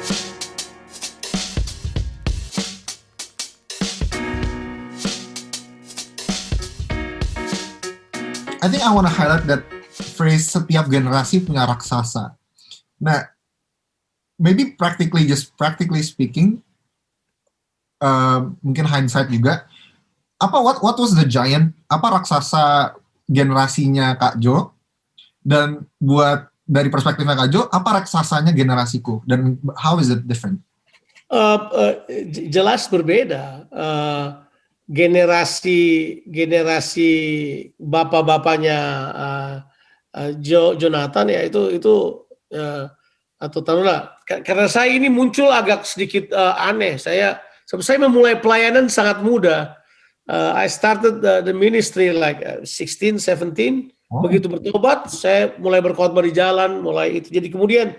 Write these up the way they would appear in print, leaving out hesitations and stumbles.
I think I want to highlight that phrase setiap generasi punya raksasa. Nah, maybe practically speaking, mungkin hindsight juga. What was the giant? Apa raksasa generasinya Kak Jo? Dan buat dari perspektifnya Kak Jo, apa raksasanya generasiku? Dan how is it different? Jelas berbeda. Generasi bapak-bapaknya Jonathan ya itu atau taruhlah karena saya ini muncul agak sedikit aneh. Saya memulai pelayanan sangat muda. I started the ministry like 16, 17. Begitu bertobat, saya mulai berkhotbah di jalan, mulai itu. Jadi kemudian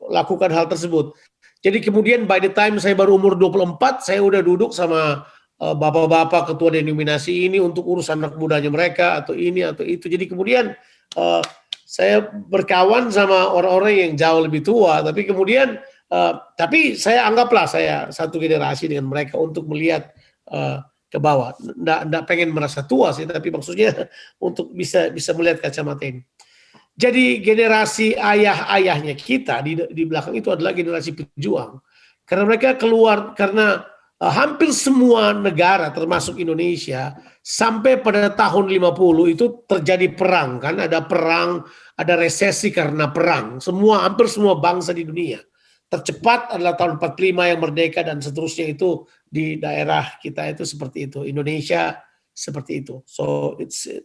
lakukan hal tersebut. Jadi kemudian by the time saya baru umur 24, saya udah duduk sama bapak-bapak ketua denominasi ini untuk urus anak mudanya mereka atau ini atau itu. Jadi kemudian saya berkawan sama orang-orang yang jauh lebih tua. Tapi kemudian tapi saya anggaplah saya satu generasi dengan mereka untuk melihat ke bawah. Nggak pengen merasa tua sih, tapi maksudnya untuk bisa melihat kacamata ini. Jadi generasi ayah-ayahnya kita di belakang itu adalah generasi pejuang. Karena mereka keluar, karena hampir semua negara termasuk Indonesia sampai pada tahun 50 itu terjadi perang kan, ada perang, ada resesi karena perang. Hampir semua bangsa di dunia. Tercepat adalah tahun 45 yang merdeka dan seterusnya itu di daerah kita itu seperti itu. Indonesia seperti itu. So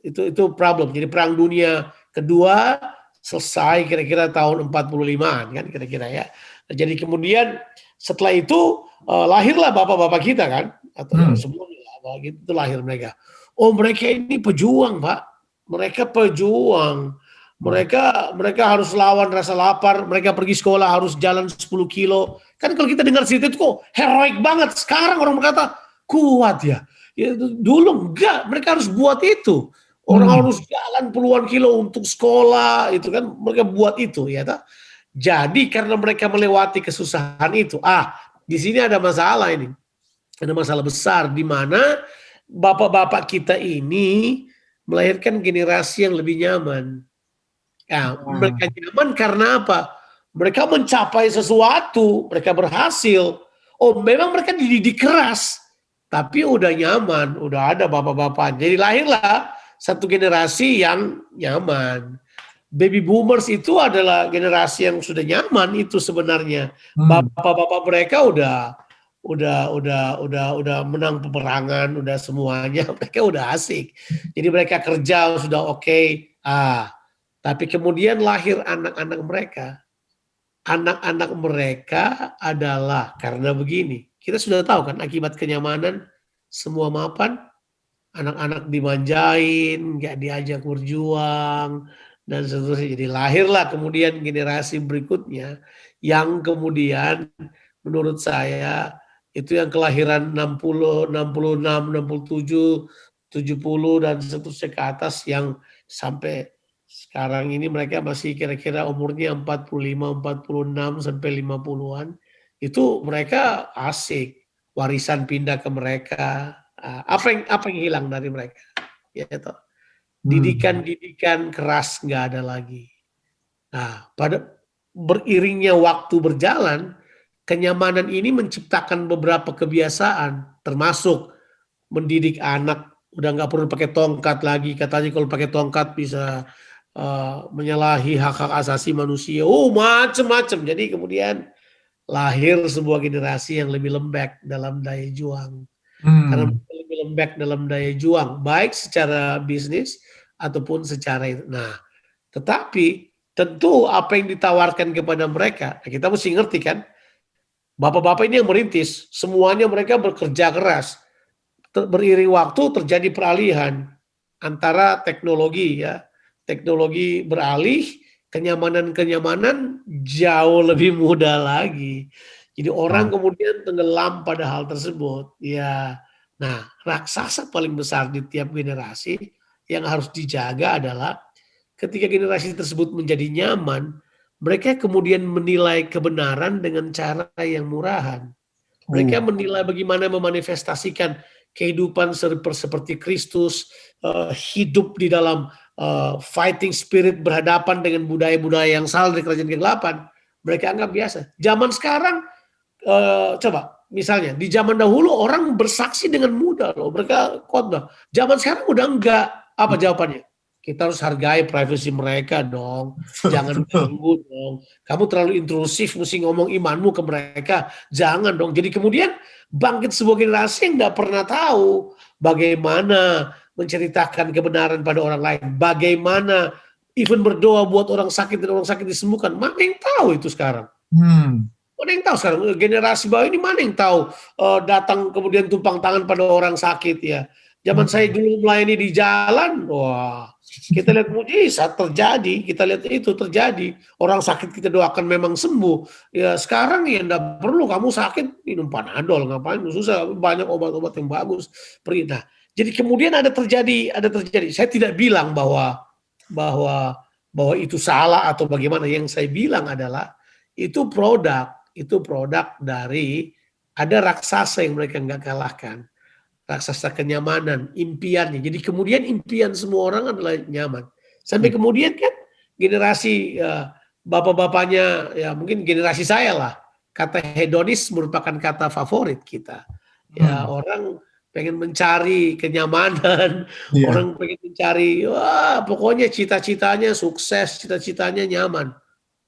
itu problem. Jadi perang dunia kedua selesai kira-kira tahun 45-an kan kira-kira ya. Jadi kemudian setelah itu lahirlah bapak-bapak kita kan atau sebelumnya gitu lahir mereka. Oh mereka ini pejuang Pak. Mereka pejuang. Mereka harus lawan rasa lapar. Mereka pergi sekolah harus jalan 10 kilo. Kan kalau kita dengar cerita itu kok heroik banget. Sekarang orang berkata kuat ya. Ya, dulu enggak, mereka harus buat itu. Orang harus jalan puluhan kilo untuk sekolah, itu kan mereka buat itu, ya tak? Jadi karena mereka melewati kesusahan itu, di sini ada masalah ini, ada masalah besar di mana bapak-bapak kita ini melahirkan generasi yang lebih nyaman. Ya, mereka nyaman karena apa? Mereka mencapai sesuatu, mereka berhasil. Oh, memang mereka dididik keras. Tapi udah nyaman, udah ada bapak-bapak. Jadi lahirlah satu generasi yang nyaman. Baby boomers itu adalah generasi yang sudah nyaman itu sebenarnya. Bapak-bapak mereka udah menang peperangan, udah semuanya. Mereka udah asik. Jadi mereka kerja sudah oke. Tapi kemudian lahir anak-anak mereka. Anak-anak mereka adalah karena begini. Kita sudah tahu kan akibat kenyamanan semua mapan, anak-anak dimanjain, nggak diajak berjuang dan seterusnya. Jadi lahirlah kemudian generasi berikutnya yang kemudian menurut saya itu yang kelahiran 60, 66, 67, 70 dan seterusnya ke atas yang sampai sekarang ini mereka masih kira-kira umurnya 45, 46 sampai 50-an. Itu mereka asik. Warisan pindah ke mereka. Apa yang hilang dari mereka? Ya, itu. Didikan keras nggak ada lagi. Nah, pada beriringnya waktu berjalan, kenyamanan ini menciptakan beberapa kebiasaan, termasuk mendidik anak. Udah nggak perlu pakai tongkat lagi. Katanya kalau pakai tongkat bisa menyalahi hak-hak asasi manusia. Macem-macem. Jadi kemudian lahir sebuah generasi yang lebih lembek dalam daya juang. Karena lebih lembek dalam daya juang, baik secara bisnis ataupun secara itu. Nah, tetapi tentu apa yang ditawarkan kepada mereka, kita mesti ngerti kan, bapak-bapak ini yang merintis, semuanya mereka bekerja keras. Beriring waktu terjadi peralihan antara teknologi ya, teknologi beralih, kenyamanan jauh lebih mudah lagi. Jadi orang kemudian tenggelam pada hal tersebut. Ya, nah raksasa paling besar di tiap generasi yang harus dijaga adalah ketika generasi tersebut menjadi nyaman, mereka kemudian menilai kebenaran dengan cara yang murahan. Mereka menilai bagaimana memanifestasikan kehidupan seperti Kristus, hidup di dalam fighting spirit, berhadapan dengan budaya-budaya yang salah dari kerajaan kegelapan. Mereka anggap biasa. Zaman sekarang, coba misalnya di zaman dahulu orang bersaksi dengan mudah loh, mereka khotbah. Zaman sekarang udah enggak. Apa jawabannya? Kita harus hargai privasi mereka dong. Jangan ganggu dong. Kamu terlalu intrusif, mesti ngomong imanmu ke mereka. Jangan dong. Jadi kemudian bangkit sebuah generasi yang nggak pernah tahu bagaimana menceritakan kebenaran pada orang lain. Bagaimana even berdoa buat orang sakit dan orang sakit disembuhkan. Mana yang tahu itu sekarang? Mana yang tahu sekarang? Generasi bawah ini mana yang tahu datang kemudian tumpang tangan pada orang sakit ya. Zaman saya dulu melayani di jalan, wah, kita lihat mujizat terjadi, kita lihat itu terjadi. Orang sakit kita doakan memang sembuh. Ya sekarang ya enggak perlu kamu sakit minum Panadol, ngapain susah, banyak obat-obat yang bagus. Nah, jadi kemudian ada terjadi. Saya tidak bilang bahwa itu salah atau bagaimana. Yang saya bilang adalah itu produk dari ada raksasa yang mereka enggak kalahkan. Raksasa kenyamanan, impiannya. Jadi kemudian impian semua orang adalah nyaman. Sampai kemudian kan generasi bapak-bapaknya, ya mungkin generasi saya lah, kata hedonis merupakan kata favorit kita. Ya orang pengen mencari kenyamanan, orang pengen mencari, wah pokoknya cita-citanya sukses, cita-citanya nyaman.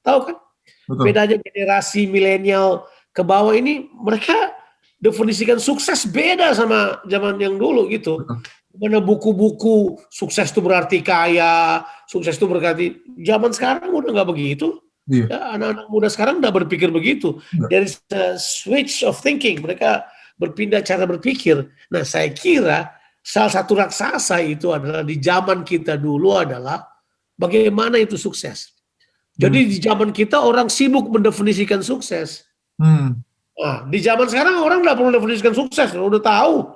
Tahu kan? Betul. Bedanya generasi milenial ke bawah ini, mereka definisikan sukses beda sama zaman yang dulu gitu. Mana buku-buku sukses itu berarti kaya, sukses itu berarti zaman sekarang udah nggak begitu. Ya, anak-anak muda sekarang udah berpikir begitu. Dari switch of thinking, mereka berpindah cara berpikir. Nah, saya kira salah satu raksasa itu adalah di zaman kita dulu adalah bagaimana itu sukses. Jadi di zaman kita orang sibuk mendefinisikan sukses. Nah, di zaman sekarang orang nggak perlu definisikan sukses, udah tahu,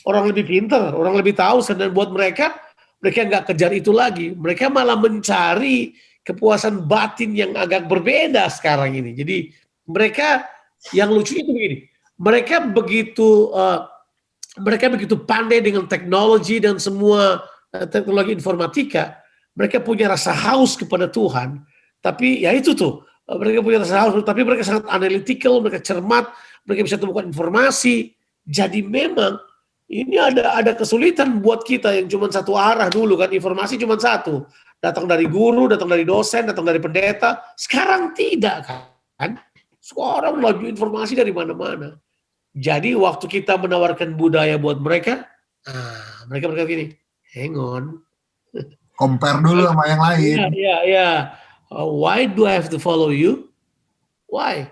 orang lebih pintar, orang lebih tahu, dan buat mereka nggak kejar itu lagi, mereka malah mencari kepuasan batin yang agak berbeda sekarang ini. Jadi mereka yang lucu itu begini, mereka begitu pandai dengan teknologi dan semua teknologi informatika, mereka punya rasa haus kepada Tuhan, tapi ya itu tuh. Mereka punya rasa haus, tapi mereka sangat analytical, mereka cermat, mereka bisa temukan informasi. Jadi memang ini ada kesulitan buat kita yang cuma satu arah dulu kan, informasi cuma satu. Datang dari guru, datang dari dosen, datang dari pendeta. Sekarang tidak kan. Sekarang laju informasi dari mana-mana. Jadi waktu kita menawarkan budaya buat mereka, mereka berkata gini, hang on. Compare dulu sama yang lain. Iya. Why do I have to follow you? Why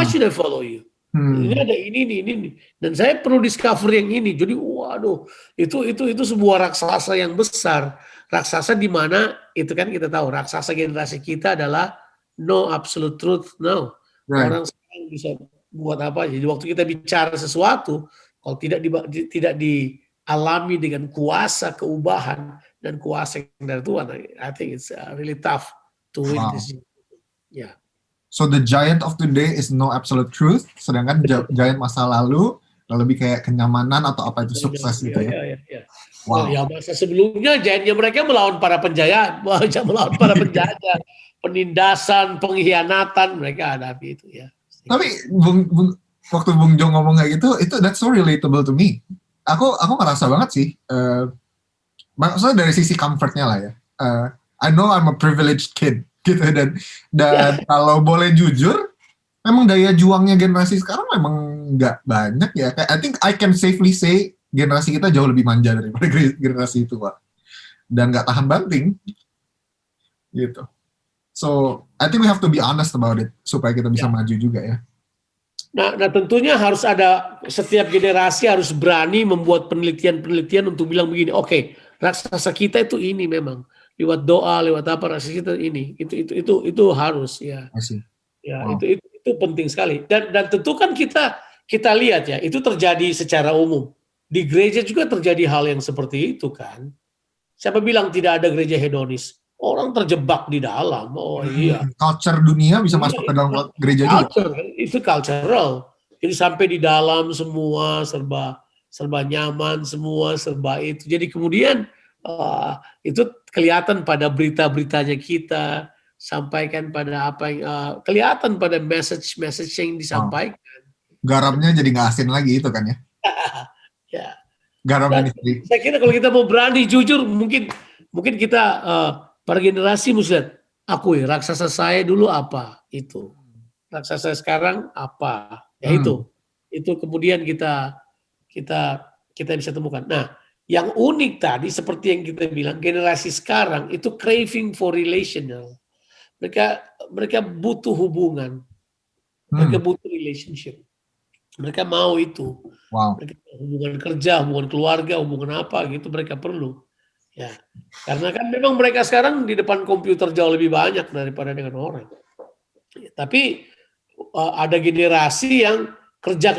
should I follow you? Ini ada ini. Dan saya perlu discover yang ini. Jadi waduh, itu sebuah raksasa yang besar. Raksasa di mana itu kan kita tahu, raksasa generasi kita adalah no absolute truth, no. Right. Orang sekarang bisa buat apa aja. Jadi waktu kita bicara sesuatu, kalau tidak dialami dengan kuasa keubahan dan kuasa yang dari Tuhan, I think it's really tough to win this. Yeah. So the giant of today is no absolute truth, sedangkan giant masa lalu lebih kayak kenyamanan atau apa itu sukses gitu ya. Iya. Wow. Ya masa sebelumnya giantnya mereka melawan para penjajah, penindasan, pengkhianatan, mereka hadapi itu ya. Tapi waktu Bung Jo ngomong kayak gitu, itu that's so relatable to me. Aku ngerasa banget sih. Maksudnya dari sisi comfortnya lah ya. I know I'm a privileged kid gitu, dan kalau boleh jujur, memang daya juangnya generasi sekarang memang nggak banyak ya. I think I can safely say generasi kita jauh lebih manja daripada generasi itu, Pak. Dan nggak tahan banting gitu. So I think we have to be honest about it supaya kita bisa maju juga ya. Nah tentunya harus ada, setiap generasi harus berani membuat penelitian untuk bilang begini, oke, raksasa kita itu ini memang. Lewat doa, lewat apa raksasa kita ini, itu harus ya. Ya, wow. itu penting sekali. Dan tentu kan kita lihat ya, itu terjadi secara umum. Di gereja juga terjadi hal yang seperti itu kan. Siapa bilang tidak ada gereja hedonis? orang terjebak di dalam. Oh iya. Culture dunia bisa masuk ke dalam gereja juga. Culture, itu cultural. Jadi sampai di dalam semua serba nyaman, semua serba itu. Jadi kemudian itu kelihatan pada berita-beritanya kita, sampaikan pada apa yang kelihatan pada message yang disampaikan. Garamnya jadi nggak asin lagi itu kan ya? Ya. Garam Dan ini sendiri. saya kira kalau kita mau berani jujur, mungkin kita para generasi mesti lihat, akui raksasa saya dulu apa itu, raksasa sekarang apa, ya itu kemudian kita bisa temukan. Nah, yang unik tadi seperti yang kita bilang, generasi sekarang itu craving for relational. Mereka butuh hubungan, mereka butuh relationship, mereka mau itu. Wow. Mereka hubungan kerja, hubungan keluarga, hubungan apa gitu mereka perlu. Ya, karena kan memang mereka sekarang di depan komputer jauh lebih banyak daripada dengan orang. Ya, tapi ada generasi yang kerja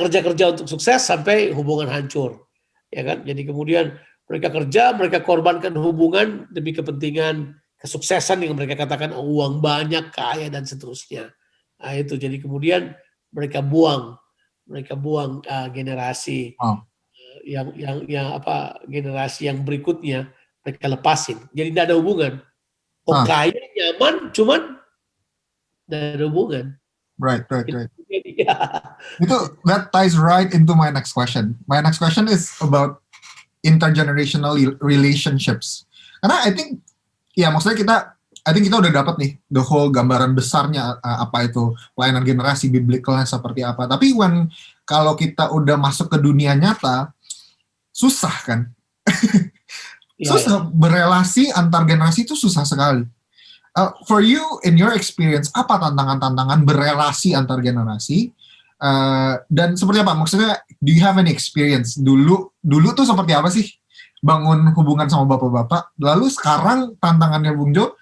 untuk sukses sampai hubungan hancur. Ya kan? Jadi kemudian mereka kerja, mereka korbankan hubungan demi kepentingan kesuksesan yang mereka katakan uang banyak, kaya dan seterusnya. Nah, itu jadi kemudian mereka buang generasi yang generasi yang berikutnya mereka lepasin. Jadi tidak ada hubungan. Kaya nyaman, cuman tidak ada hubungan. Right. That ties right into my next question. My next question is about intergenerational relationships. Karena I think kita udah dapat nih the whole gambaran besarnya apa itu pelayanan generasi biblicalnya seperti apa. Tapi kalau kita udah masuk ke dunia nyata, susah kan? Susah berelasi antar generasi itu susah sekali. For you, in your experience, apa tantangan-tantangan berelasi antar generasi? Dan seperti apa? Maksudnya, do you have any experience? Dulu tuh seperti apa sih bangun hubungan sama bapak-bapak? Lalu sekarang tantangannya Bung Jo,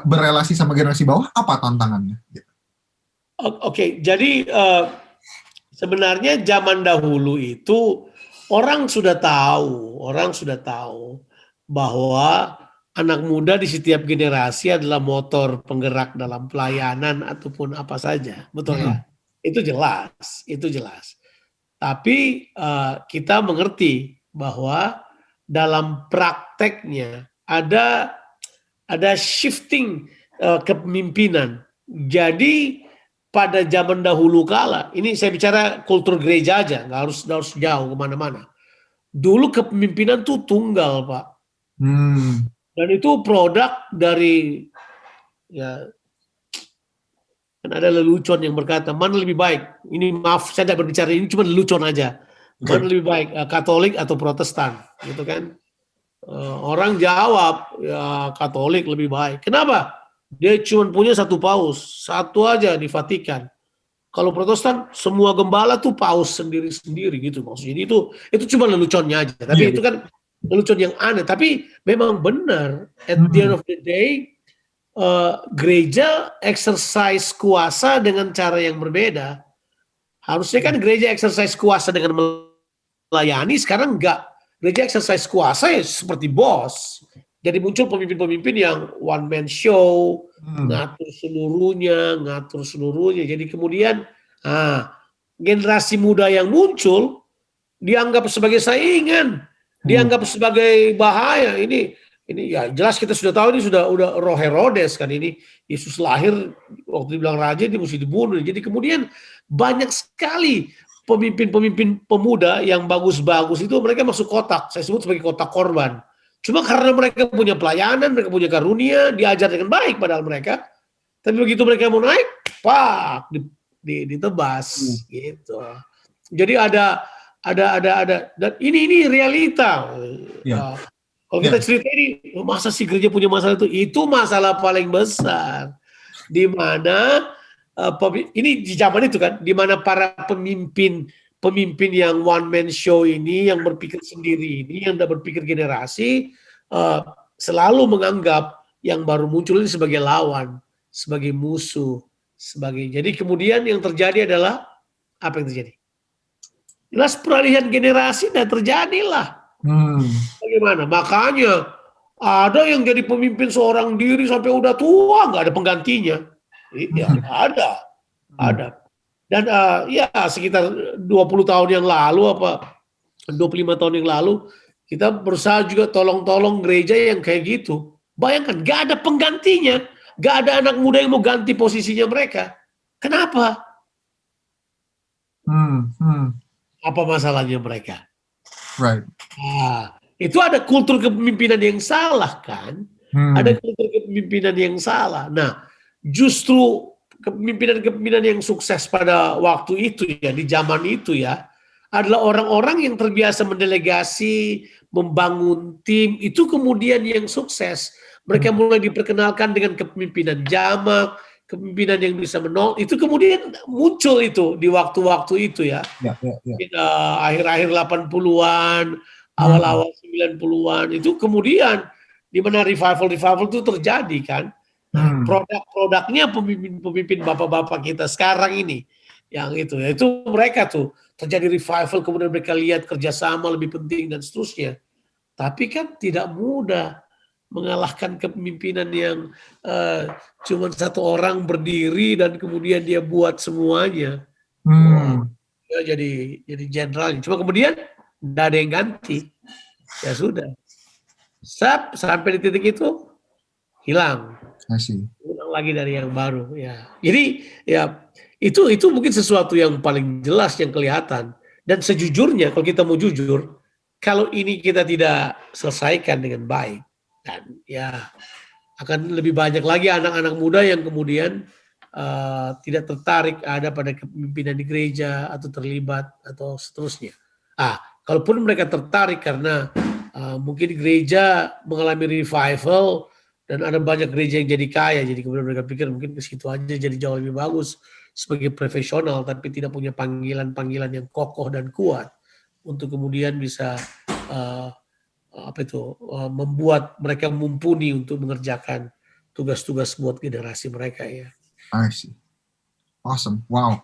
berelasi sama generasi bawah, apa tantangannya? Oke, jadi sebenarnya zaman dahulu itu orang sudah tahu bahwa anak muda di setiap generasi adalah motor penggerak dalam pelayanan ataupun apa saja, betul ya? Itu jelas. Tapi kita mengerti bahwa dalam prakteknya ada shifting kepemimpinan. Jadi pada zaman dahulu kala, ini saya bicara kultur gereja aja, nggak harus jauh kemana-mana. Dulu kepemimpinan tuh tunggal, Pak. Dan itu produk dari, ya, kan ada lelucon yang berkata, mana lebih baik? Ini maaf, saya tidak berbicara, ini cuma lelucon aja. Mana lebih baik, Katolik atau Protestan, gitu kan? Orang jawab, ya Katolik lebih baik. Kenapa? Dia cuma punya satu paus, satu aja di Vatikan. Kalau Protestan, semua gembala tuh paus sendiri-sendiri gitu maksudnya. Itu cuma leluconnya aja. Tapi itu kan lelucon yang aneh. Tapi memang benar. At the end of the day, gereja exercise kuasa dengan cara yang berbeda. Harusnya kan gereja exercise kuasa dengan melayani, sekarang enggak. Gereja exercise kuasa ya seperti bos. Jadi muncul pemimpin-pemimpin yang one man show, ngatur seluruhnya. Jadi kemudian generasi muda yang muncul dianggap sebagai saingan, dianggap sebagai bahaya. Ini ya jelas kita sudah tahu ini udah roh Herodes kan ini. Yesus lahir waktu dibilang raja dia mesti dibunuh. Jadi kemudian banyak sekali pemimpin-pemimpin pemuda yang bagus-bagus itu mereka masuk kotak. Saya sebut sebagai kotak korban. Cuma karena mereka punya pelayanan, mereka punya karunia, diajar dengan baik padahal mereka. Tapi begitu mereka mau naik, ditebas gitu. Jadi ada dan ini realita. Kalau kita cerita ini, masa sih gereja punya masalah itu masalah paling besar. Di mana ini di zaman itu kan, di mana para pemimpin yang one man show ini, yang berpikir sendiri ini, yang tidak berpikir generasi, selalu menganggap yang baru muncul ini sebagai lawan, sebagai musuh, jadi kemudian yang terjadi adalah apa yang terjadi? Jelas peralihan generasi dan terjadilah. Bagaimana? Makanya Ada yang jadi pemimpin seorang diri sampai udah tua, nggak ada penggantinya. Iya, ada. Dan ya sekitar 20 tahun yang lalu apa 25 tahun yang lalu kita berusaha juga tolong-tolong gereja yang kayak gitu. Bayangkan, nggak ada penggantinya, nggak ada anak muda yang mau ganti posisinya mereka. Kenapa? Apa masalahnya mereka? Right. Itu ada kultur kepemimpinan yang salah kan? Ada kultur kepemimpinan yang salah. Nah, justru kepemimpinan-kepemimpinan yang sukses pada waktu itu ya, di zaman itu ya, adalah orang-orang yang terbiasa mendelegasi, membangun tim, itu kemudian yang sukses. Mereka mulai diperkenalkan dengan kepemimpinan jamak, kepemimpinan yang bisa menol, itu kemudian muncul itu di waktu-waktu itu ya. Akhir-akhir 80-an, awal-awal 90-an, itu kemudian di mana revival itu terjadi kan. Nah, produk-produknya pemimpin bapak-bapak kita sekarang ini, yang itu mereka tuh terjadi revival, kemudian mereka lihat kerjasama lebih penting dan seterusnya. Tapi kan tidak mudah mengalahkan kepemimpinan yang cuma satu orang berdiri dan kemudian dia buat semuanya. Dia jadi jenderal. Cuma kemudian tidak ada yang ganti. Ya sudah. Sampai di titik itu hilang. Ulang lagi dari yang baru. Ya. Jadi ya itu mungkin sesuatu yang paling jelas yang kelihatan. Dan sejujurnya kalau kita mau jujur, kalau ini kita tidak selesaikan dengan baik, dan ya akan lebih banyak lagi anak-anak muda yang kemudian tidak tertarik ada pada kepemimpinan di gereja atau terlibat atau seterusnya. Kalaupun mereka tertarik karena mungkin gereja mengalami revival dan ada banyak gereja yang jadi kaya, jadi kemudian mereka pikir mungkin ke situ aja jadi jauh lebih bagus sebagai profesional, tapi tidak punya panggilan-panggilan yang kokoh dan kuat untuk kemudian bisa membuat mereka mumpuni untuk mengerjakan tugas-tugas buat generasi mereka ya. I see. Awesome. Wow.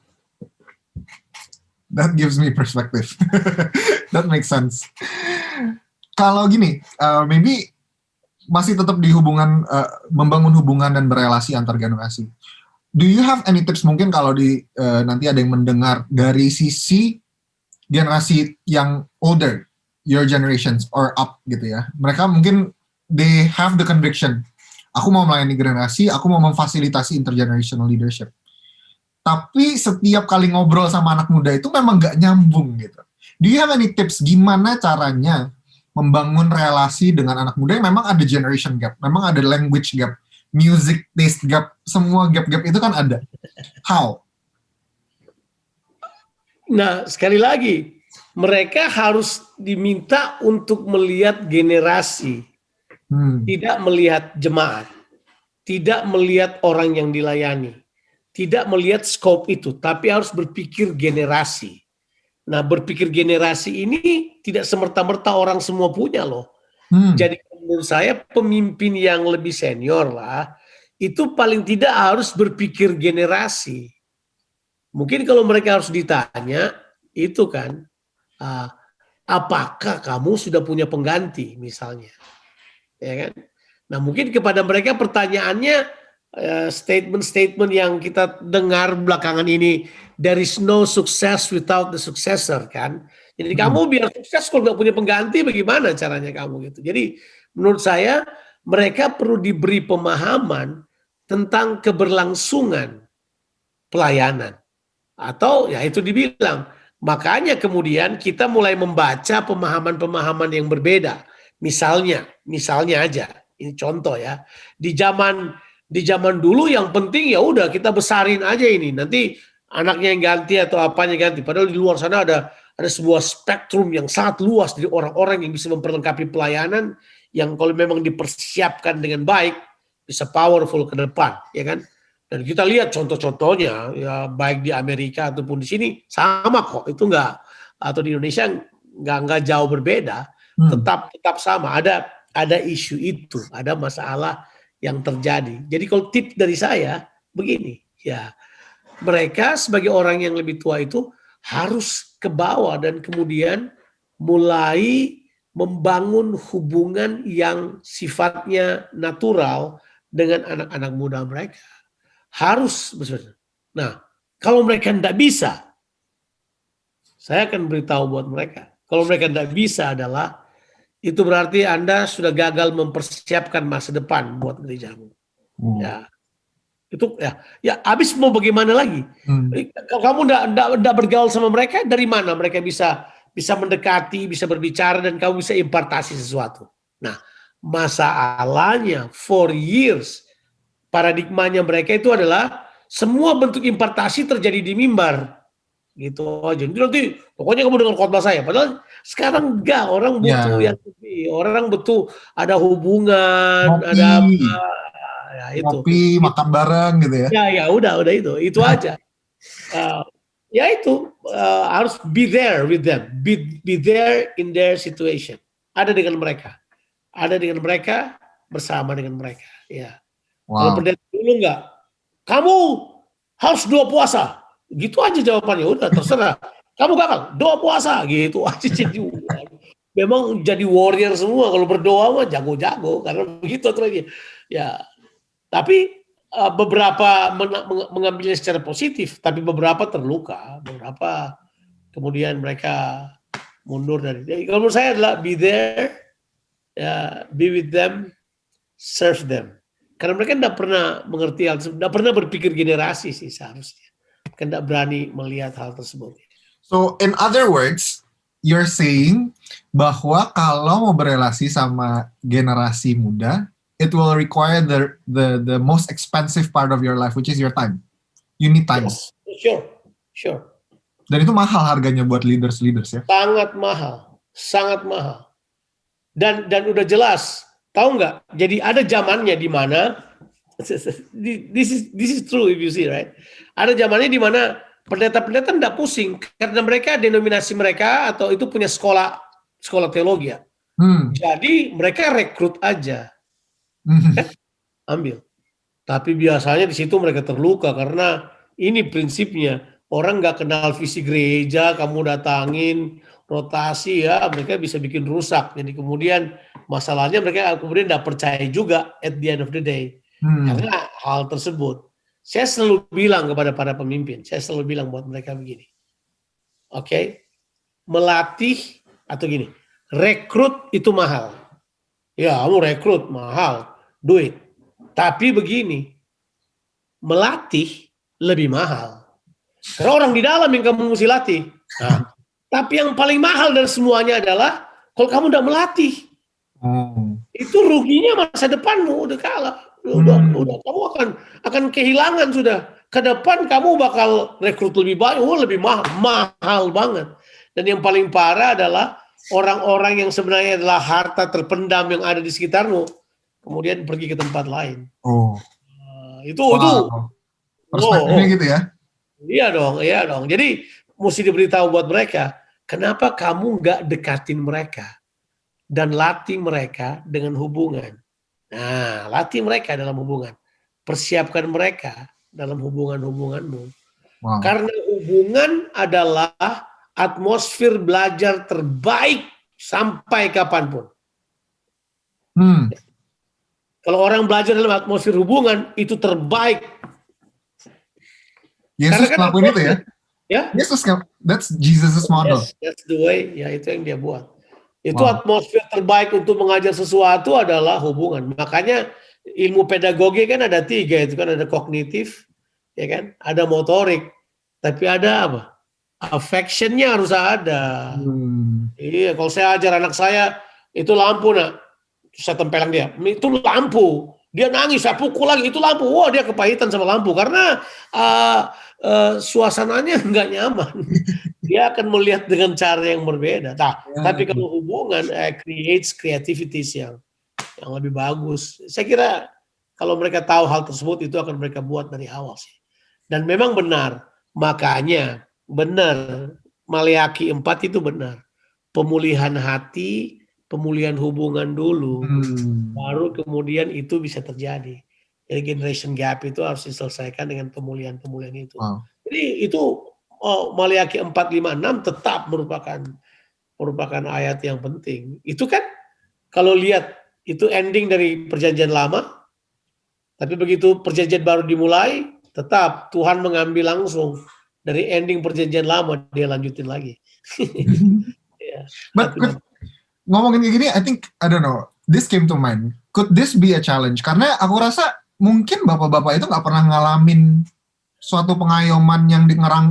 That gives me perspective. That makes sense. Kalau gini, maybe masih tetap di hubungan, membangun hubungan dan berelasi antar generasi. Do you have any tips mungkin kalau nanti ada yang mendengar dari sisi generasi yang older, your generations or up gitu ya. Mereka mungkin they have the conviction. Aku mau melayani generasi, aku mau memfasilitasi intergenerational leadership. Tapi setiap kali ngobrol sama anak muda itu memang nggak nyambung gitu. Do you have any tips gimana caranya membangun relasi dengan anak muda yang memang ada generation gap, memang ada language gap, music taste gap, semua gap-gap itu kan ada. How? Nah, sekali lagi, mereka harus diminta untuk melihat generasi, tidak melihat jemaat, tidak melihat orang yang dilayani, tidak melihat scope itu, tapi harus berpikir generasi. Nah, berpikir generasi ini tidak semerta-merta orang semua punya loh. Jadi menurut saya pemimpin yang lebih senior lah, itu paling tidak harus berpikir generasi. Mungkin kalau mereka harus ditanya, itu kan, apakah kamu sudah punya pengganti misalnya, ya kan? Nah mungkin kepada mereka pertanyaannya statement-statement yang kita dengar belakangan ini, there is no success without the successor kan. Jadi kamu biar sukses kalau nggak punya pengganti bagaimana caranya kamu gitu. Jadi menurut saya mereka perlu diberi pemahaman tentang keberlangsungan pelayanan. Atau ya itu dibilang, makanya kemudian kita mulai membaca pemahaman-pemahaman yang berbeda. Misalnya aja, ini contoh ya, di zaman dulu yang penting ya udah kita besarin aja ini, nanti anaknya yang ganti atau apanya ganti. Padahal di luar sana ada sebuah spektrum yang sangat luas dari orang-orang yang bisa memperlengkapi pelayanan yang kalau memang dipersiapkan dengan baik bisa powerful ke depan, ya kan? Dan kita lihat contoh-contohnya ya baik di Amerika ataupun di sini sama kok, itu enggak, atau di Indonesia enggak jauh berbeda, tetap sama, ada isu itu, ada masalah yang terjadi. Jadi kalau tips dari saya begini, ya mereka sebagai orang yang lebih tua itu harus ke bawah dan kemudian mulai membangun hubungan yang sifatnya natural dengan anak-anak muda mereka. Harus. Nah, kalau mereka tidak bisa, saya akan beritahu buat mereka. Kalau mereka tidak bisa adalah, itu berarti Anda sudah gagal mempersiapkan masa depan buat gerejamu. Ya, itu ya habis mau bagaimana lagi? Kalau kamu tidak bergaul sama mereka, dari mana mereka bisa mendekati, bisa berbicara, dan kamu bisa impartasi sesuatu. Nah, masalahnya 4 years paradigmanya mereka itu adalah semua bentuk impartasi terjadi di mimbar. Gitu aja. Jadi nanti pokoknya kamu dengar khotbah saya. Padahal sekarang enggak, orang butuh yang lebih. Orang butuh ada hubungan, Ngopi, ada apa, ya itu. ngopi, makan bareng gitu ya. Ya udah itu. Itu aja. Ya itu harus be there with them. Be there in their situation. Ada dengan mereka. Ada dengan mereka, bersama dengan mereka. Ya. Kalau pendeta dulu enggak, kamu harus 2 puasa. Gitu aja jawabannya, udah terserah. Kamu gagal, 2 puasa, gitu aja. Jadi memang jadi warrior semua. Kalau berdoa mah jago-jago, karena begitu terus. Ya, tapi beberapa mengambilnya secara positif, tapi beberapa terluka, beberapa kemudian mereka mundur dari. Kalau menurut saya adalah be there, be with them, serve them. Karena mereka tidak pernah mengerti hal tersebut, tidak pernah berpikir generasi sih seharusnya. Tidak berani melihat hal tersebut. So in other words, you're saying bahwa kalau mau berelasi sama generasi muda, it will require the most expensive part of your life, which is your time. You need time. Yes, sure. Dan itu mahal harganya buat leaders ya. Sangat mahal. Dan udah jelas, tahu nggak? Jadi ada zamannya di mana this is true if you see, right? Ada zamannya di mana pendeta-pendeta tidak pusing karena mereka denominasi mereka atau itu punya sekolah teologi ya. Jadi mereka rekrut aja, ambil. Tapi biasanya di situ mereka terluka karena ini prinsipnya, orang nggak kenal visi gereja, kamu datangin rotasi ya, mereka bisa bikin rusak. Jadi kemudian masalahnya mereka kemudian tidak percaya juga at the end of the day. Karena hal tersebut, saya selalu bilang kepada para pemimpin, saya selalu bilang buat mereka begini, oke, melatih atau gini, rekrut itu mahal, ya kamu rekrut mahal, duit, tapi begini, melatih lebih mahal, karena orang di dalam yang kamu mesti latih. Nah, tapi yang paling mahal dari semuanya adalah kalau kamu tidak melatih, itu ruginya masa depanmu udah kalah. Udah, kamu akan kehilangan sudah. Ke depan kamu bakal rekrut lebih banyak, lebih mahal banget. Dan yang paling parah adalah orang-orang yang sebenarnya adalah harta terpendam yang ada di sekitarmu, kemudian pergi ke tempat lain. Itu perspektifnya gitu ya. Iya dong. Jadi mesti diberitahu buat mereka, kenapa kamu nggak dekatin mereka dan latih mereka dengan hubungan. Nah, latih mereka dalam hubungan. Persiapkan mereka dalam hubungan-hubunganmu. Karena hubungan adalah atmosfer belajar terbaik sampai kapanpun. Kalau orang belajar dalam atmosfer hubungan, itu terbaik. Yesus ngelakuin itu ya? Ya? That's Jesus' model. Yes, that's the way. Ya, itu yang dia buat. Itu atmosfer terbaik untuk mengajar sesuatu adalah hubungan. Makanya ilmu pedagogi kan ada 3, itu kan ada kognitif, ya kan, ada motorik, tapi ada apa? Affectionnya harus ada. Iya, kalau saya ajar anak saya itu lampu nak, saya tempelin dia, itu lampu, dia nangis, saya pukul lagi, itu lampu, wah dia kepahitan sama lampu karena suasananya nggak nyaman. Dia akan melihat dengan cara yang berbeda. Tapi kalau hubungan creates creativities yang lebih bagus. Saya kira kalau mereka tahu hal tersebut, itu akan mereka buat dari awal sih. Dan memang benar, makanya benar Maleakhi 4 itu benar. Pemulihan hati, pemulihan hubungan dulu, baru kemudian itu bisa terjadi. Jadi generation gap itu harus diselesaikan dengan pemulihan itu. Jadi itu Maleakhi 4, 5, 6 tetap merupakan merupakan ayat yang penting. Itu kan kalau lihat itu ending dari perjanjian lama, tapi begitu perjanjian baru dimulai, tetap Tuhan mengambil langsung dari ending perjanjian lama, dia lanjutin lagi. Ya, But hati-hati. ngomongin kayak gini, I think, I don't know, this came to mind. Could this be a challenge? Karena aku rasa mungkin bapak-bapak itu nggak pernah ngalamin suatu pengayoman yang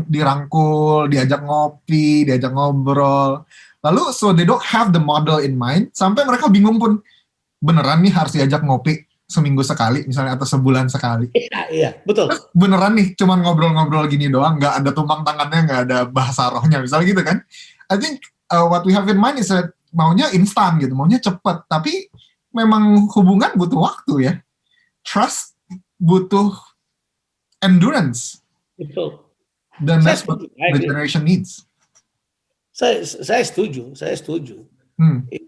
dirangkul, diajak ngopi, diajak ngobrol. Lalu, so they don't have the model in mind, sampai mereka bingung pun, beneran nih harus diajak ngopi seminggu sekali, misalnya, atau sebulan sekali. Iya, betul. Beneran nih, cuman ngobrol-ngobrol gini doang, nggak ada tumpang tangannya, nggak ada bahasa rohnya, misalnya gitu kan. I think what we have in mind is that maunya instan gitu, maunya cepet, tapi memang hubungan butuh waktu ya. Trust butuh endurance. Betul. Dan Saya that's what setuju. the generation needs. Saya setuju.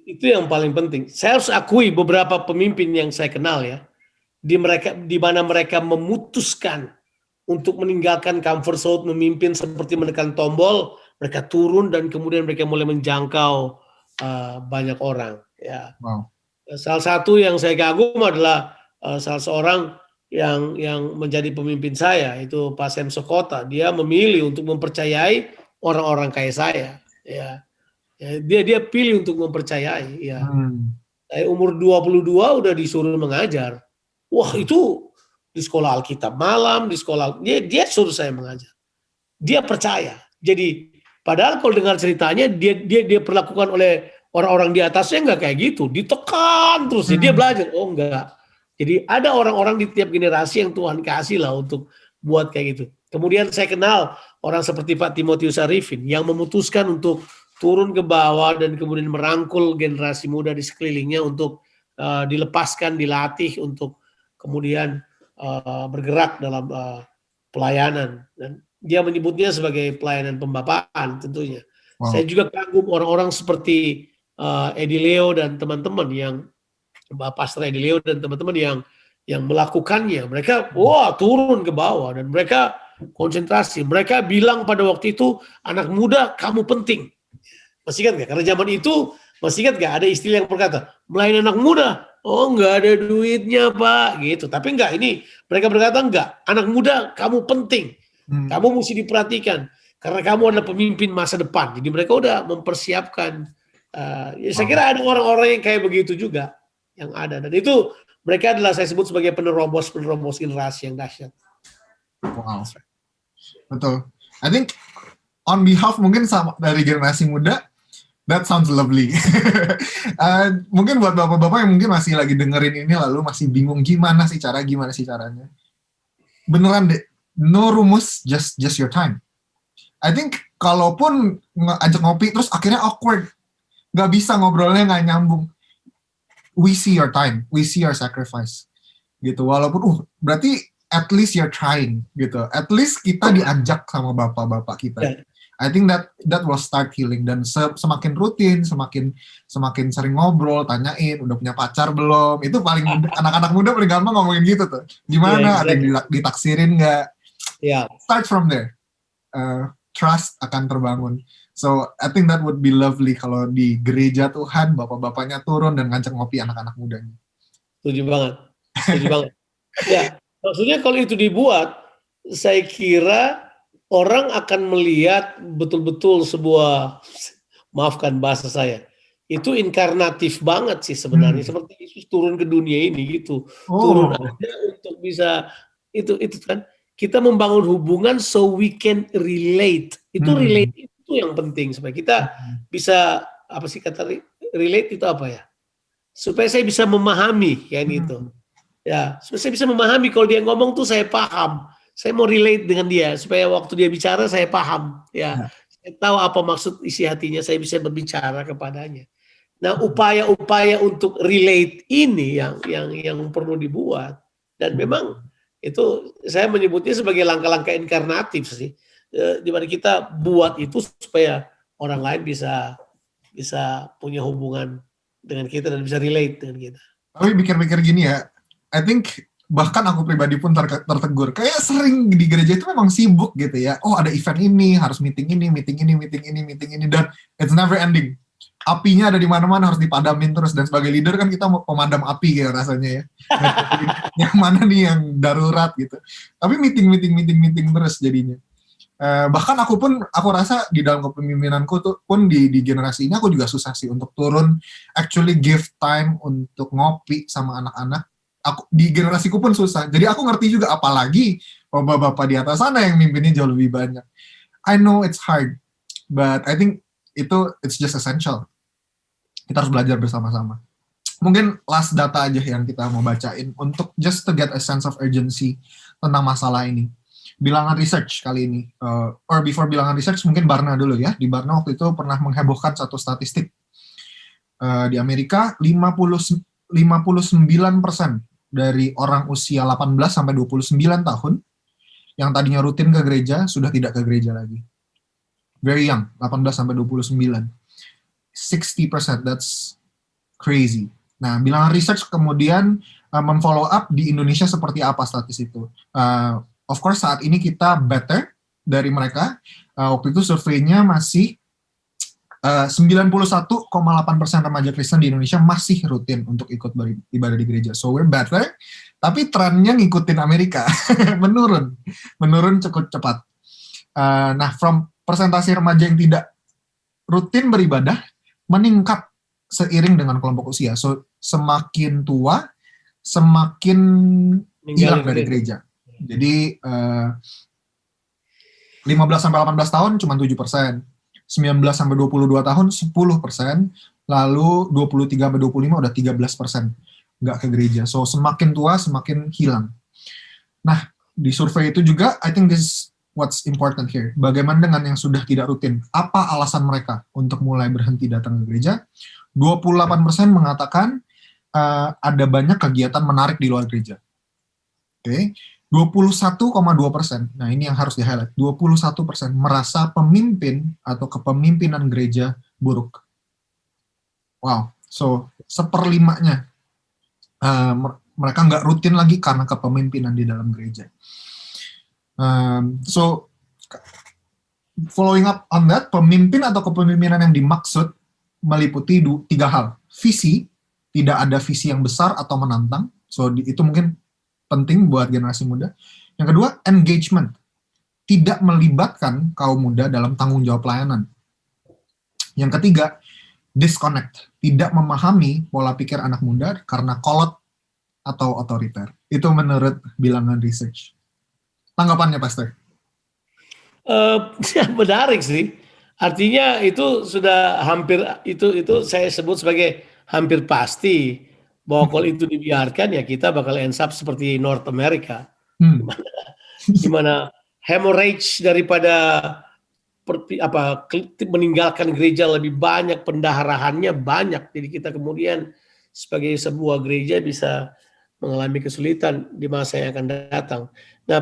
Itu yang paling penting. Saya harus akui beberapa pemimpin yang saya kenal ya, di mana mereka memutuskan untuk meninggalkan comfort zone, memimpin seperti menekan tombol, mereka turun dan kemudian mereka mulai menjangkau banyak orang. Ya. Wow. Salah satu yang saya kagum adalah salah seorang yang menjadi pemimpin saya, itu Pak Sem Sokota. Dia memilih untuk mempercayai orang-orang kayak saya. Ya. Dia pilih untuk mempercayai. Ya. Saya umur 22 udah disuruh mengajar. Wah, itu di sekolah Alkitab malam, di sekolah dia suruh saya mengajar. Dia percaya. Jadi padahal kalau dengar ceritanya dia perlakukan oleh orang-orang di atasnya enggak kayak gitu, ditekan terus. Dia belajar. Oh enggak. Jadi ada orang-orang di tiap generasi yang Tuhan kasih lah untuk buat kayak gitu. Kemudian saya kenal orang seperti Pak Timotius Arifin yang memutuskan untuk turun ke bawah dan kemudian merangkul generasi muda di sekelilingnya untuk dilepaskan, dilatih untuk kemudian bergerak dalam pelayanan. Dan dia menyebutnya sebagai pelayanan pembapaan tentunya. Wow. Saya juga kagum orang-orang seperti Eddie Leo dan teman-teman yang Pastor Eddie Leo dan teman-teman yang melakukannya. Mereka turun ke bawah dan mereka konsentrasi. Mereka bilang pada waktu itu, anak muda kamu penting. Masih ingat gak? Karena zaman itu masih ingat gak ada istilah yang berkata melayani anak muda. Oh enggak ada duitnya Pak gitu. Tapi enggak, ini mereka berkata enggak. Anak muda kamu penting. Kamu mesti diperhatikan karena kamu adalah pemimpin masa depan. Jadi mereka udah mempersiapkan. Saya kira ada orang-orang yang kayak begitu juga yang ada. Dan itu mereka adalah saya sebut sebagai penerobos generasi yang dahsyat. Wow. Betul. I think on behalf mungkin dari generasi muda, that sounds lovely. Mungkin buat bapak-bapak yang mungkin masih lagi dengerin ini lalu masih bingung gimana sih caranya. Beneran deh, no rumus, just your time. I think kalaupun ngajak ngopi terus akhirnya awkward, nggak bisa ngobrolnya, nggak nyambung. We see your time, we see your sacrifice, gitu. Walaupun berarti at least you're trying, gitu. At least kita diajak sama bapak-bapak kita. Yeah. I think that will start healing, dan semakin rutin, semakin sering ngobrol, tanyain udah punya pacar belum, itu paling anak-anak muda paling gampang ngomongin gitu tuh. Gimana, ada yang ditaksirin nggak? Yeah. Start from there. Trust akan terbangun. So I think that would be lovely kalau di gereja Tuhan bapak-bapaknya turun dan ngajak ngopi anak-anak mudanya. Setuju banget. Ya, maksudnya kalau itu dibuat, saya kira orang akan melihat betul-betul sebuah, maafkan bahasa saya, itu inkarnatif banget sih sebenarnya, seperti Yesus turun ke dunia ini gitu, turun aja untuk bisa itu kan kita membangun hubungan so we can relate. Itu relate itu yang penting supaya kita bisa apa sih kata relate itu apa ya? Supaya saya bisa memahami kan itu. Ya, supaya saya bisa memahami kalau dia ngomong tuh saya paham. Saya mau relate dengan dia supaya waktu dia bicara saya paham, ya. Saya tahu apa maksud isi hatinya, saya bisa berbicara kepadanya. Nah, upaya-upaya untuk relate ini yang perlu dibuat, dan memang itu saya menyebutnya sebagai langkah-langkah inkarnatif sih, di mana kita buat itu supaya orang lain bisa punya hubungan dengan kita dan bisa relate dengan kita. Tapi pikir-pikir gini ya, I think bahkan aku pribadi pun tertegur. Kayak sering di gereja itu memang sibuk gitu ya. Oh ada event ini, harus meeting ini, dan it's never ending. apinya ada di mana-mana, harus dipadamin terus, dan sebagai leader kan kita mau pemadam api kayak rasanya ya. Yang mana nih yang darurat gitu. Tapi meeting terus jadinya. Bahkan aku rasa di dalam kepemimpinanku tuh pun di generasi ini aku juga susah sih untuk turun actually give time untuk ngopi sama anak-anak. Aku di generasiku pun susah. Jadi aku ngerti juga, apalagi bapak-bapak di atas sana yang mimpinnya jauh lebih banyak. I know it's hard, but I think it's just essential. Kita harus belajar bersama-sama. Mungkin last data aja yang kita mau bacain untuk just to get a sense of urgency tentang masalah ini. Bilangan research kali ini, or before bilangan research mungkin Barna dulu ya. Di Barna waktu itu pernah menghebohkan satu statistik. Di Amerika 59% dari orang usia 18 sampai 29 tahun yang tadinya rutin ke gereja sudah tidak ke gereja lagi. Very young, 18 sampai 29. 60%, that's crazy. Nah, bilangan research kemudian memfollow up di Indonesia seperti apa statistik itu. Of course saat ini kita better dari mereka. Waktu itu surveinya masih 91,8% remaja Kristen di Indonesia masih rutin untuk ikut beribadah di gereja. So we're better, tapi trennya ngikutin Amerika. menurun cukup cepat. Nah, from persentase remaja yang tidak rutin beribadah meningkat seiring dengan kelompok usia. So semakin tua, semakin hilang dari gereja. Jadi 15 sampai 18 tahun cuma 7%, 19 sampai 22 tahun 10%, lalu 23 sampai 25 udah 13% nggak ke gereja. So semakin tua semakin hilang. Nah, di survei itu juga I think this is what's important here. Bagaimana dengan yang sudah tidak rutin? Apa alasan mereka untuk mulai berhenti datang ke gereja? 28% mengatakan ada banyak kegiatan menarik di luar gereja. Oke. 21,2%, nah ini yang harus di-highlight, 21% merasa pemimpin atau kepemimpinan gereja buruk. Wow, so 1/5-nya mereka nggak rutin lagi karena kepemimpinan di dalam gereja. So, following up on that, pemimpin atau kepemimpinan yang dimaksud meliputi 3 hal. Visi, tidak ada visi yang besar atau menantang, so itu mungkin penting buat generasi muda. Yang kedua, engagement. Tidak melibatkan kaum muda dalam tanggung jawab pelayanan. Yang ketiga, disconnect. Tidak memahami pola pikir anak muda karena kolot atau otoriter. Itu menurut bilangan research. Tanggapannya, Pastor? Menarik sih. Artinya itu sudah hampir, itu saya sebut sebagai hampir pasti. Bahwa kalau itu dibiarkan ya kita bakal end up seperti North America, di mana hemorrhage daripada meninggalkan gereja lebih banyak, pendaharahannya banyak, jadi kita kemudian sebagai sebuah gereja bisa mengalami kesulitan di masa yang akan datang. Nah,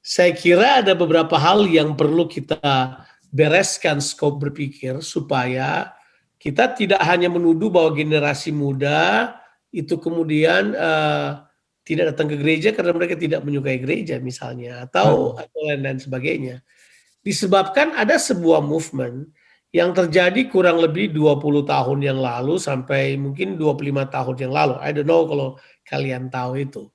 saya kira ada beberapa hal yang perlu kita bereskan skop berpikir supaya kita tidak hanya menuduh bahwa generasi muda itu kemudian tidak datang ke gereja karena mereka tidak menyukai gereja misalnya, atau lain-lain sebagainya. Disebabkan ada sebuah movement yang terjadi kurang lebih 20 tahun yang lalu sampai mungkin 25 tahun yang lalu. I don't know kalau kalian tahu itu.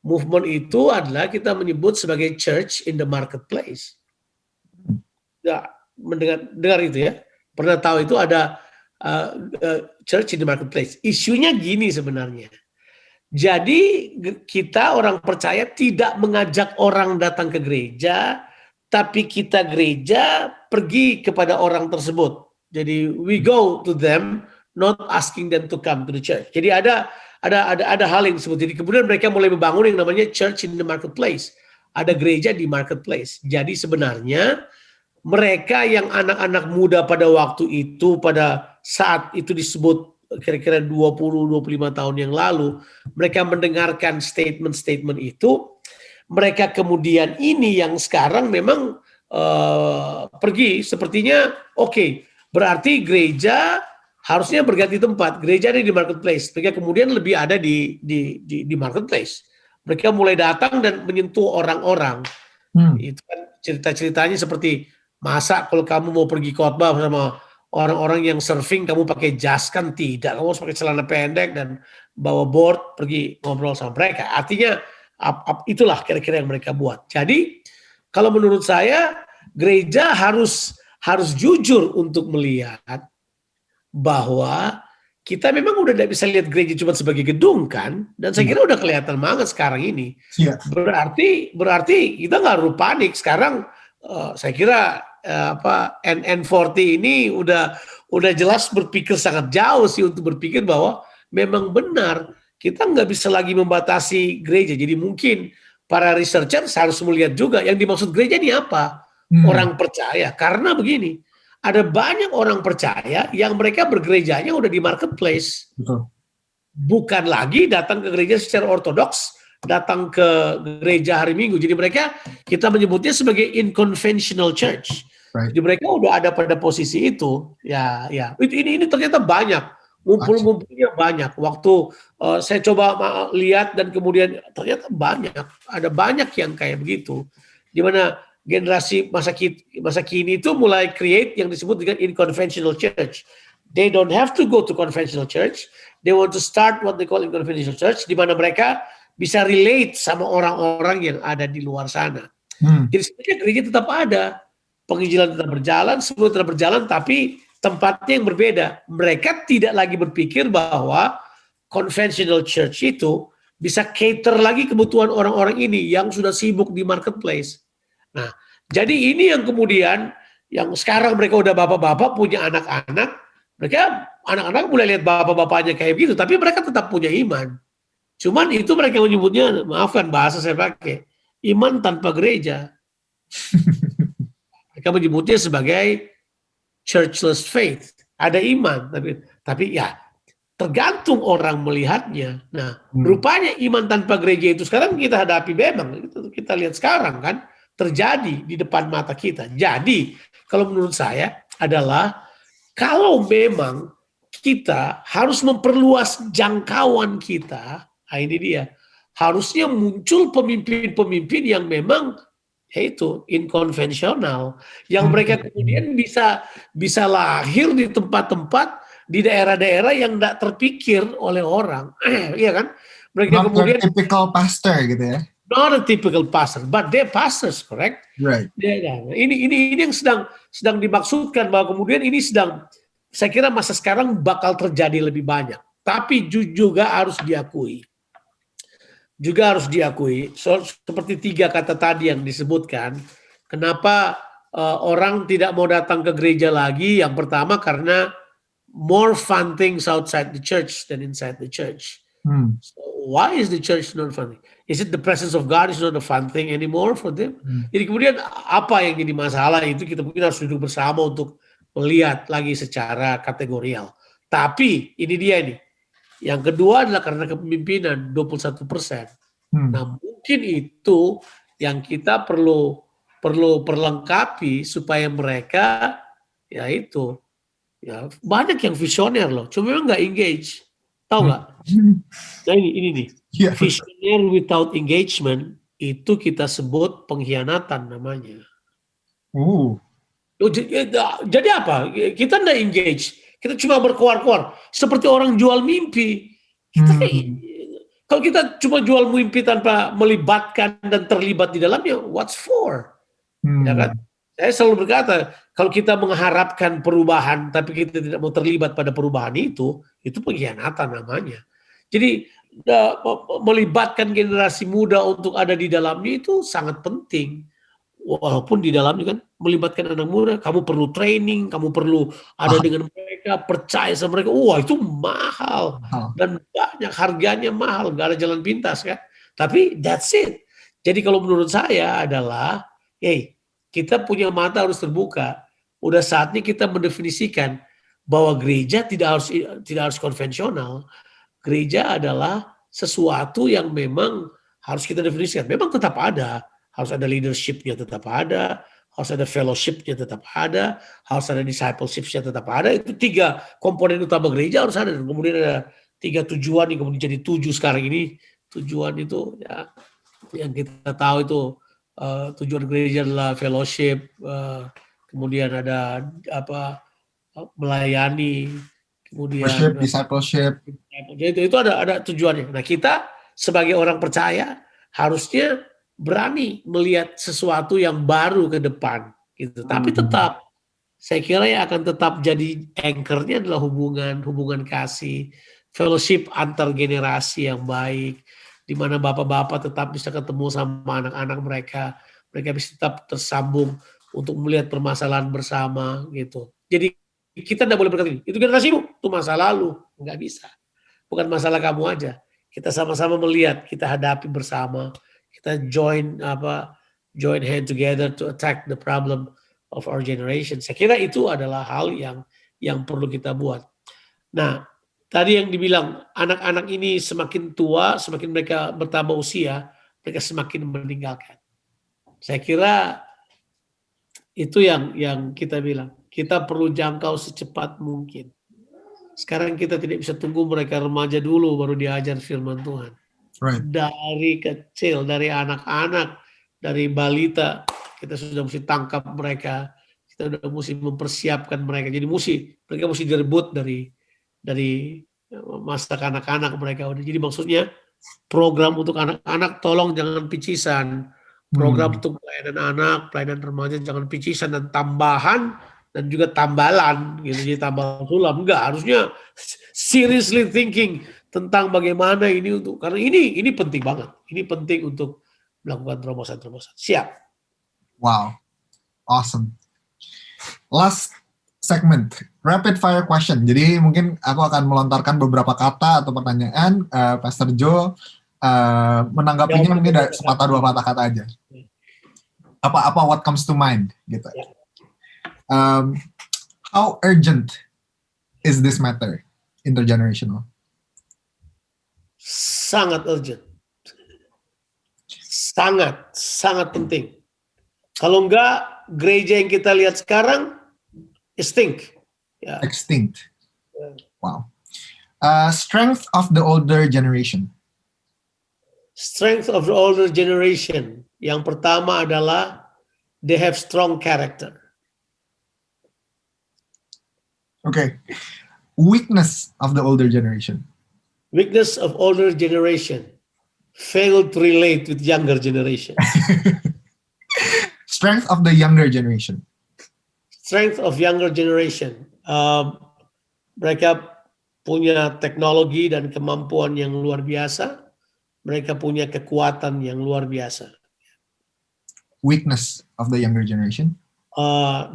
Movement itu adalah kita menyebut sebagai church in the marketplace. Ya, dengar itu ya. Pernah tahu itu ada church in the marketplace. Isunya gini sebenarnya. Jadi kita orang percaya tidak mengajak orang datang ke gereja, tapi kita gereja pergi kepada orang tersebut. Jadi we go to them, not asking them to come to the church. Jadi ada hal yang disebut. Jadi kemudian mereka mulai membangun yang namanya church in the marketplace. Ada gereja di marketplace. Jadi sebenarnya mereka yang anak-anak muda pada waktu itu, pada saat itu disebut kira-kira 20-25 tahun yang lalu, mereka mendengarkan statement-statement itu, mereka kemudian ini yang sekarang memang pergi, sepertinya oke, berarti gereja harusnya berganti tempat, gereja ada di marketplace, mereka kemudian lebih ada di marketplace. Mereka mulai datang dan menyentuh orang-orang. Itu kan cerita-ceritanya seperti, masa kalau kamu mau pergi khotbah sama orang-orang yang surfing kamu pakai jas, kan tidak. Kamu harus pakai celana pendek dan bawa board pergi ngobrol sama mereka. Artinya itulah kira-kira yang mereka buat. Jadi kalau menurut saya gereja harus jujur untuk melihat bahwa kita memang udah tidak bisa lihat gereja cuma sebagai gedung kan, dan saya kira udah kelihatan banget sekarang ini. Iya. Berarti kita nggak perlu panik sekarang. Saya kira NN40 ini udah jelas berpikir sangat jauh sih untuk berpikir bahwa memang benar kita nggak bisa lagi membatasi gereja. Jadi mungkin para researcher harus melihat juga yang dimaksud gereja ini apa. Orang percaya, karena begini, ada banyak orang percaya yang mereka bergerejanya udah di marketplace. Betul. Bukan lagi datang ke gereja secara ortodoks, datang ke gereja hari Minggu. Jadi mereka, kita menyebutnya sebagai unconventional church. Right. Jadi mereka udah ada pada posisi itu. Ya. Ini ternyata banyak. Ngumpul-ngumpulnya banyak. Waktu saya coba lihat dan kemudian ternyata banyak. Ada banyak yang kayak begitu. Di mana generasi masa kini itu mulai create yang disebut dengan unconventional church. They don't have to go to conventional church. They want to start what they call unconventional church, di mana mereka bisa relate sama orang-orang yang ada di luar sana. Jadi sebenarnya gereja tetap ada, penginjilan tetap berjalan, semua tetap berjalan, tapi tempatnya yang berbeda. Mereka tidak lagi berpikir bahwa conventional church itu bisa cater lagi kebutuhan orang-orang ini yang sudah sibuk di marketplace. Nah, jadi ini yang kemudian, yang sekarang mereka udah bapak-bapak punya anak-anak, mereka anak-anak mulai lihat bapak-bapaknya kayak gitu, tapi mereka tetap punya iman. Cuman itu mereka menyebutnya, maafkan bahasa saya pakai, iman tanpa gereja. Mereka menyebutnya sebagai churchless faith. Ada iman, tapi ya tergantung orang melihatnya. Nah, rupanya iman tanpa gereja itu sekarang kita hadapi memang, kita lihat sekarang kan, terjadi di depan mata kita. Jadi, kalau menurut saya adalah kalau memang kita harus memperluas jangkauan kita, ini dia, harusnya muncul pemimpin-pemimpin yang memang yaitu inkonvensional, yang mereka kemudian bisa lahir di tempat-tempat di daerah-daerah yang tidak terpikir oleh orang, iya kan? Mereka kemudian typical pastor gitu ya. Not a typical pastor, but they're pastors, correct? Right. Ini yang sedang dimaksudkan, bahwa kemudian ini saya kira masa sekarang bakal terjadi lebih banyak. Tapi juga harus diakui. Seperti 3 kata tadi yang disebutkan, kenapa orang tidak mau datang ke gereja lagi? Yang pertama karena more fun things outside the church than inside the church. So why is the church not fun? Is it the presence of God is not a fun thing anymore for them? Jadi kemudian apa yang jadi masalah itu kita mungkin harus duduk bersama untuk melihat lagi secara kategorial. Tapi ini dia nih. Yang kedua adalah karena kepemimpinan 21%. Nah, mungkin itu yang kita perlu perlengkapi supaya mereka yaitu banyak yang visioner loh, cuma memang nggak engage. Tahu nggak? Nah ini nih, visioner without engagement itu kita sebut pengkhianatan namanya. Jadi apa? Kita nggak engage, kita cuma berkuar-kuar seperti orang jual mimpi. Kalau kita cuma jual mimpi tanpa melibatkan dan terlibat di dalamnya, what's for? Ya kan? Saya selalu berkata, kalau kita mengharapkan perubahan, tapi kita tidak mau terlibat pada perubahan itu pengkhianatan namanya. Jadi melibatkan generasi muda untuk ada di dalamnya itu sangat penting. Walaupun di dalamnya kan melibatkan anak muda, kamu perlu training, kamu perlu ada dengan mereka, percaya sama mereka. Wah itu mahal dan banyak harganya mahal, nggak ada jalan pintas kan. Tapi that's it. Jadi kalau menurut saya adalah, kita punya mata harus terbuka. Udah saatnya kita mendefinisikan bahwa gereja tidak harus konvensional. Gereja adalah sesuatu yang memang harus kita definisikan. Memang tetap ada, harus ada leadership-nya tetap ada, harus ada fellowship-nya tetap ada, harus ada discipleship-nya tetap ada. Itu 3 komponen utama gereja harus ada. Dan kemudian ada 3 tujuan yang kemudian jadi 7 sekarang ini. Tujuan itu ya yang kita tahu itu tujuan gereja adalah fellowship, kemudian ada melayani, Worship, kemudian discipleship. jadi itu ada tujuannya. Nah, kita sebagai orang percaya harusnya berani melihat sesuatu yang baru ke depan gitu. Tapi tetap saya kira yang akan tetap jadi anchor-nya adalah hubungan kasih, fellowship antar generasi yang baik, di mana bapak-bapak tetap bisa ketemu sama anak-anak mereka, mereka bisa tetap tersambung untuk melihat permasalahan bersama gitu. Jadi kita tidak boleh berkata, itu generasimu, itu masa lalu, nggak bisa. Bukan masalah kamu aja. Kita sama-sama melihat, kita hadapi bersama, kita join hand together to attack the problem of our generation. Saya kira itu adalah hal yang perlu kita buat. Nah, tadi yang dibilang anak-anak ini semakin tua, semakin mereka bertambah usia, mereka semakin meninggalkan. Saya kira itu yang kita bilang. Kita perlu jangkau secepat mungkin. Sekarang kita tidak bisa tunggu mereka remaja dulu baru diajar firman Tuhan. Right. Dari kecil, dari anak-anak, dari balita, kita sudah mesti tangkap mereka. Kita sudah mesti mempersiapkan mereka. Jadi mereka mesti direbut dari masa anak-anak mereka. Jadi maksudnya program untuk anak-anak tolong jangan picisan. Program untuk pelayanan anak, pelayanan remaja jangan picisan dan tambahan dan juga tambalan gitu. Jadi tambal sulam enggak, harusnya seriously thinking tentang bagaimana ini karena ini penting banget. Ini penting untuk melakukan terobosan-terobosan. Siap. Wow. Awesome. Last segment, rapid fire question. Jadi mungkin aku akan melontarkan beberapa kata atau pertanyaan, Pastor Joe menanggapinya mungkin dari sepatah dua patah kata aja. Apa what comes to mind gitu. How urgent is this matter intergenerational? Sangat urgent. Sangat penting. Kalau enggak, gereja yang kita lihat sekarang extinct. Ya. Extinct. Wow. Strength of the older generation. Strength of the older generation. Yang pertama adalah they have strong character. Okay. Weakness of the older generation. Weakness of older generation. Fail to relate with younger generation. Strength of the younger generation. Strength of younger generation. Mereka punya teknologi dan kemampuan yang luar biasa. Mereka punya kekuatan yang luar biasa. Weakness of the younger generation.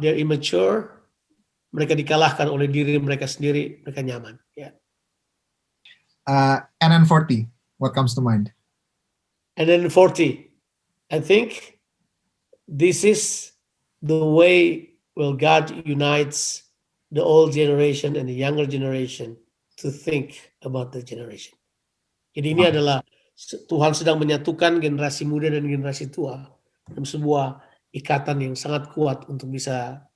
They're immature. Mereka dikalahkan oleh diri mereka sendiri. Mereka nyaman. Yeah. And then 40. What comes to mind? And then 40. I think this is the way God unites the old generation and the younger generation to think about the generation. Jadi ini adalah Tuhan sedang menyatukan generasi muda dan generasi tua dalam sebuah ikatan yang sangat kuat untuk bisa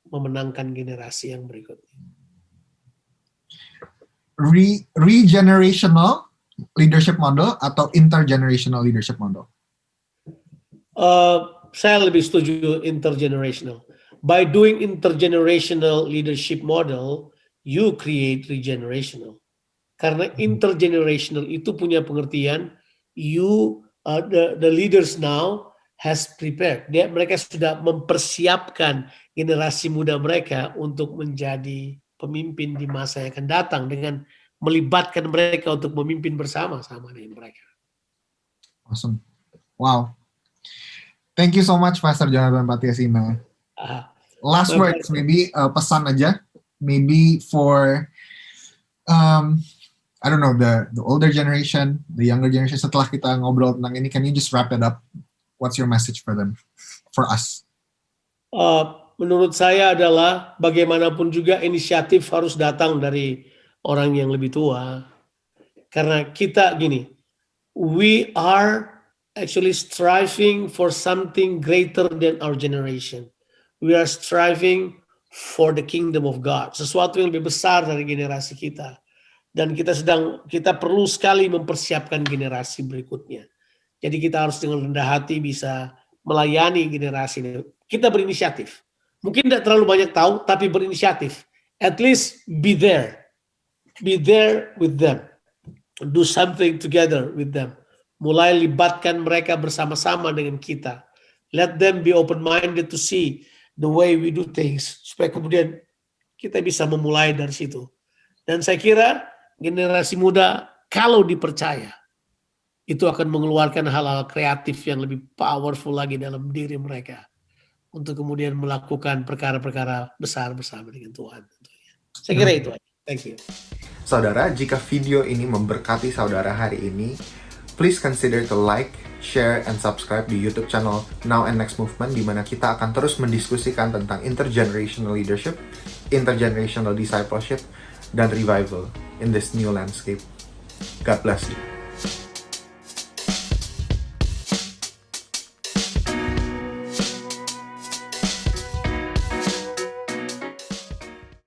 memenangkan generasi yang berikutnya. Regenerational leadership model atau intergenerational leadership model? Saya lebih setuju intergenerational. By doing intergenerational leadership model, you create regenerational. Karena intergenerational itu punya pengertian, the leaders now has prepared. Mereka sudah mempersiapkan generasi muda mereka untuk menjadi pemimpin di masa yang akan datang dengan melibatkan mereka untuk memimpin bersama-sama dengan mereka. Awesome. Wow. Thank you so much, Pastor Jonathan Patiasina. Last words, maybe pesan aja, maybe for I don't know, the older generation, the younger generation. Setelah kita ngobrol tentang ini, can you just wrap it up? What's your message for them, for us? Menurut saya adalah bagaimanapun juga inisiatif harus datang dari orang yang lebih tua. Karena kita gini, we are actually striving for something greater than our generation. We are striving for the kingdom of God. Sesuatu yang lebih besar dari generasi kita. Dan kita perlu sekali mempersiapkan generasi berikutnya. Jadi kita harus dengan rendah hati bisa melayani generasi ini. Kita berinisiatif. Mungkin tidak terlalu banyak tahu, tapi berinisiatif. At least be there. Be there with them. Do something together with them. Mulai libatkan mereka bersama-sama dengan kita. Let them be open-minded to see the way we do things. Supaya kemudian kita bisa memulai dari situ. Dan saya kira generasi muda kalau dipercaya, itu akan mengeluarkan hal-hal kreatif yang lebih powerful lagi dalam diri mereka. Untuk kemudian melakukan perkara-perkara besar bersama dengan Tuhan. Saya kira itu aja. Thank you. Saudara, jika video ini memberkati saudara hari ini, please consider to like, share, and subscribe di YouTube channel Now and Next Movement, di mana kita akan terus mendiskusikan tentang intergenerational leadership, intergenerational discipleship, dan revival in this new landscape. God bless you.